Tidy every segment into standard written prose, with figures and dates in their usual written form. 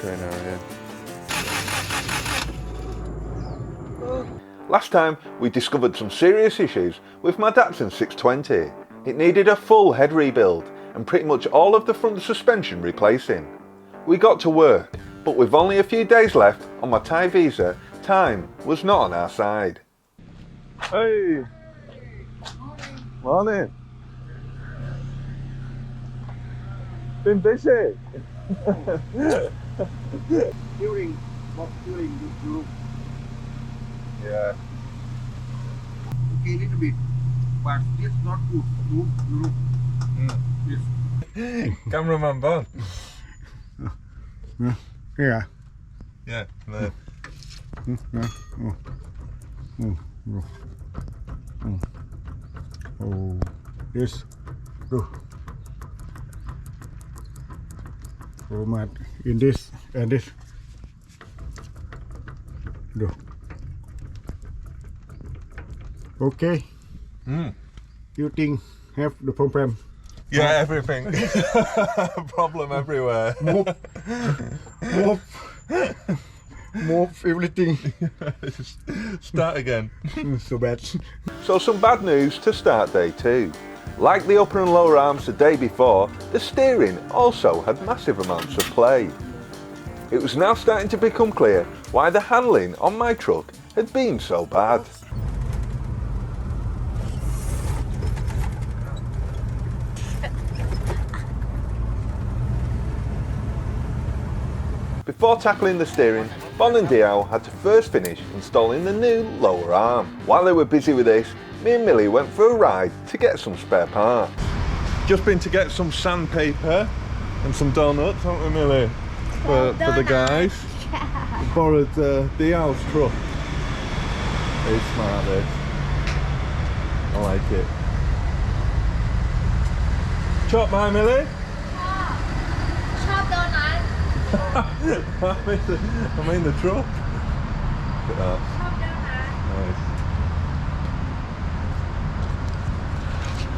darker in area. Last time we discovered some serious issues with my Datsun 620. It needed a full head rebuild and pretty much all of the front suspension replacing. We got to work, but with only a few days left on my Thai visa, time was not on our side. Hey! Morning! Been busy? During this group, Yeah. okay, little bit, but it's not good. Look. Yes. Cameraman Bon. Yeah. Yeah, there. Oh, this. Oh, man, in this and this. Do. Okay. You think have the problem? Yeah, everything. Problem everywhere. Move everything. Start again. So bad. So some bad news to start day 2. Like the upper and lower arms the day before, the steering also had massive amounts of play. It was now starting to become clear why the handling on my truck had been so bad. Before tackling the steering, Bon and Diao had to first finish installing the new lower arm. While they were busy with this, me and Millie went for a ride to get some spare parts. Just been to get some sandpaper and some donuts, haven't we, Millie? For the guys. We borrowed Diao's truck. It's smart, this. I like it. Chop my Millie? Chop donut. I'm in the truck. Look at that. Chop donut. Nice.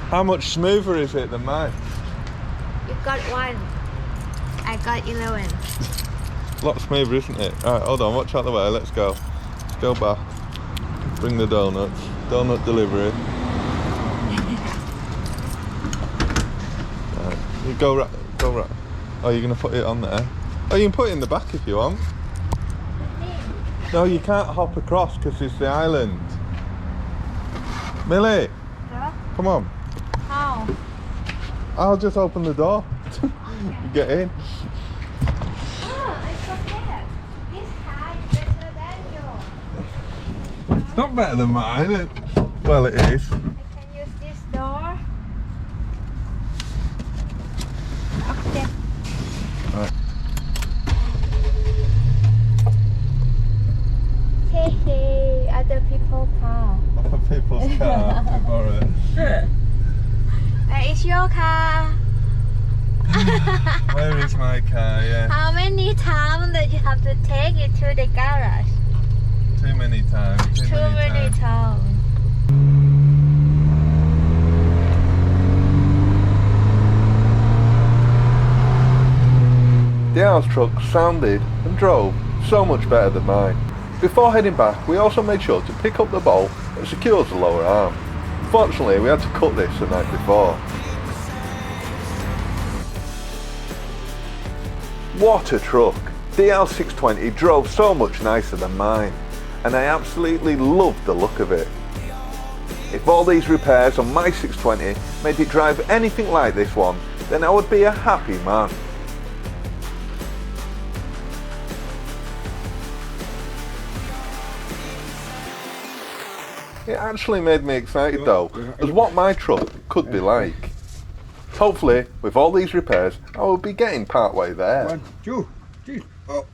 How much smoother is it than mine? You got 1. I got 11. A lot smoother, isn't it? Alright, hold on, watch out the way, let's go. Let's go back. Bring the donuts. Donut delivery. Right. You go right. Oh, you're going to put it on there? Oh, you can put it in the back if you want. No, you can't hop across because it's the island. Millie, Huh? come on. How? I'll just open the door. You get in. Oh, it's okay. This car is better than yours. It's not better than mine. Well, it is. I can use this door. Okay. Right. Hey, other people car. Other people's car to borrow it. Where is your car? Where is my car? Yeah. How many times that you have to take it to the garage? Too many times. Too many times. Diao's truck sounded and drove so much better than mine. Before heading back, we also made sure to pick up the bolt that secures the lower arm. Unfortunately, we had to cut this the night before. What a truck! Diao 620 drove so much nicer than mine, and I absolutely loved the look of it. If all these repairs on my 620 made it drive anything like this one, then I would be a happy man. It actually made me excited though, as what my truck could be like. Hopefully, with all these repairs, I will be getting part way there. 1, 2, 3. Oh.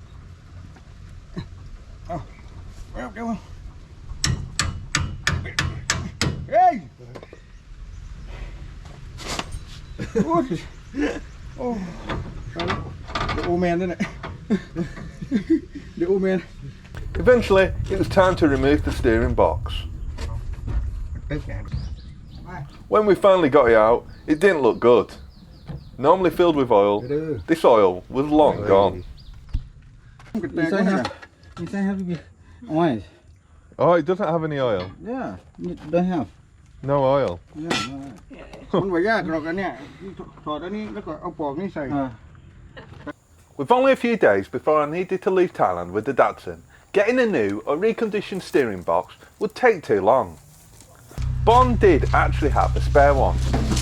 Oh. Well, come on. Hey! Good. Oh. The old man, isn't it? The old man. Eventually, it was time to remove the steering box. When we finally got it out, it didn't look good. Normally filled with oil, this oil was long gone. Inside have to be oil. Oh, it doesn't have any oil. Yeah, it don't have. No oil. Yeah, no. มันไม่ยากหรอกอันเนี้ยถอดอันนี้แล้วก็เอาปอกนี่ใส่ With only a few days before I needed to leave Thailand with the Datsun, getting a new or reconditioned steering box would take too long. Bon did actually have a spare one,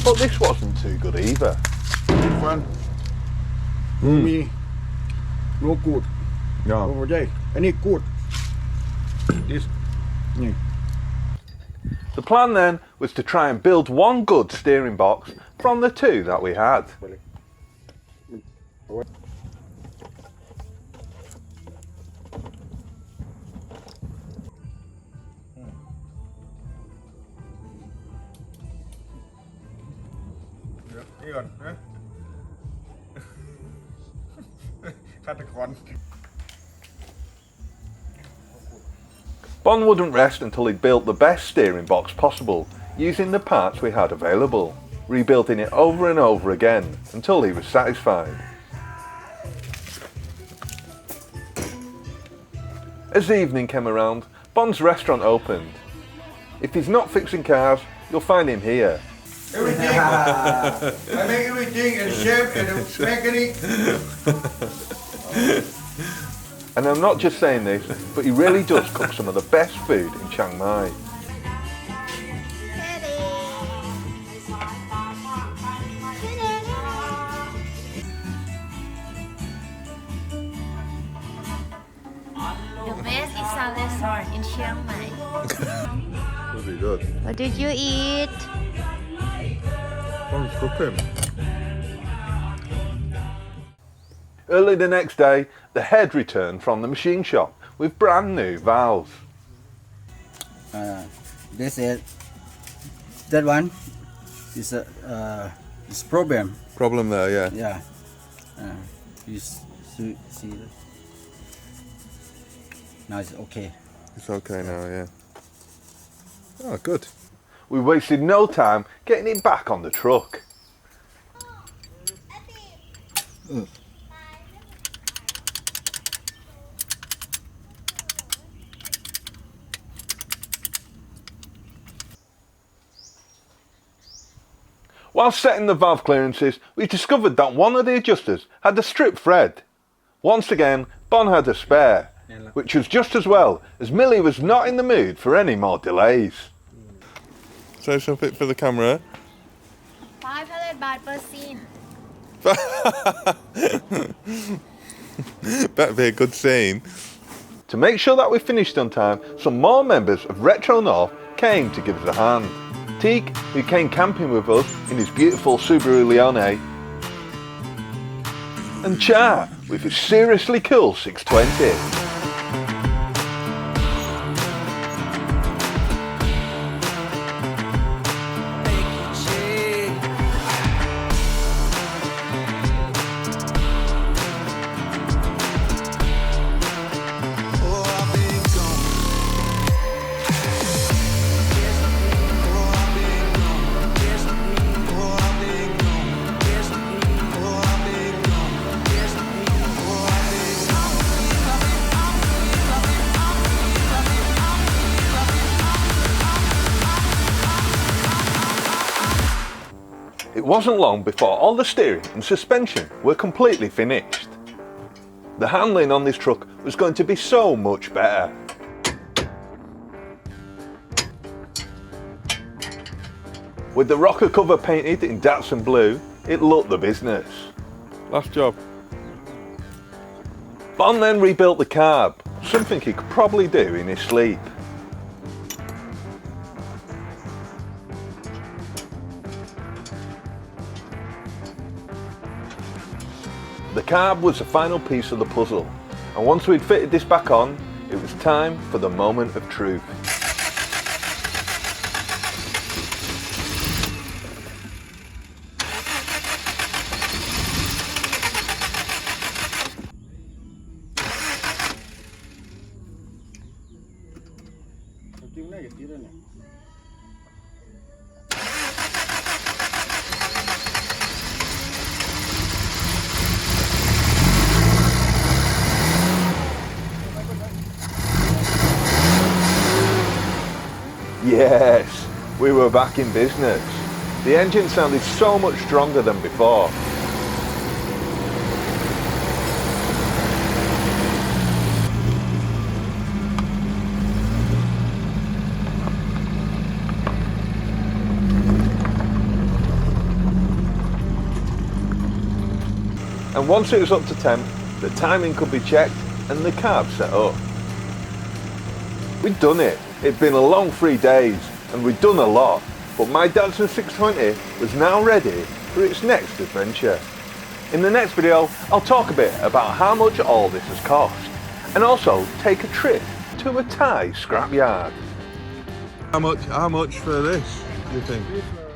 but this wasn't too good either. This one me no good No. โอ้ยอันนี้ good this นี่ The plan then was to try and build one good steering box from the two that we had. นี่ก่อนนะฆาตกร Bon wouldn't rest until he'd built the best steering box possible, using the parts we had available, rebuilding it over and over again until he was satisfied. As the evening came around, Bon's restaurant opened. If he's not fixing cars, you'll find him here. Everything I make everything and chef and mechanic. And I'm not just saying this, but he really does cook some of the best food in Chiang Mai. The best is a restaurant in Chiang Mai. Really good. What did you eat? Bon's cooking. Early the next day, the head returned from the machine shop with brand new valves. They said that one is a is problem. Problem there, yeah. Yeah. You see that? Now it's okay. It's okay now, yeah. Oh, good. We wasted no time getting it back on the truck. While setting the valve clearances, we discovered that one of the adjusters had a stripped thread. Once again, Bon had a spare, which was just as well, as Millie was not in the mood for any more delays. Say something for the camera. 500 baht per scene. Better be a good scene. To make sure that we finished on time, some more members of Retro North came to give us a hand. Teak, who came camping with us in his beautiful Subaru Leone, and Cha with his seriously cool 620. It wasn't long before all the steering and suspension were completely finished. The handling on this truck was going to be so much better. With the rocker cover painted in Datsun blue, it looked the business. Last job. Bon then rebuilt the carb, something he could probably do in his sleep. The carb was the final piece of the puzzle, and once we'd fitted this back on, it was time for the moment of truth. Yes, we were back in business. The engine sounded so much stronger than before. And once it was up to temp, the timing could be checked and the carb set up. We'd done it. It'd been a long 3 days and we'd done a lot, but my Datsun 620 was now ready for its next adventure. In the next video, I'll talk a bit about how much all this has cost and also take a trip to a Thai scrapyard. How much for this, do you think?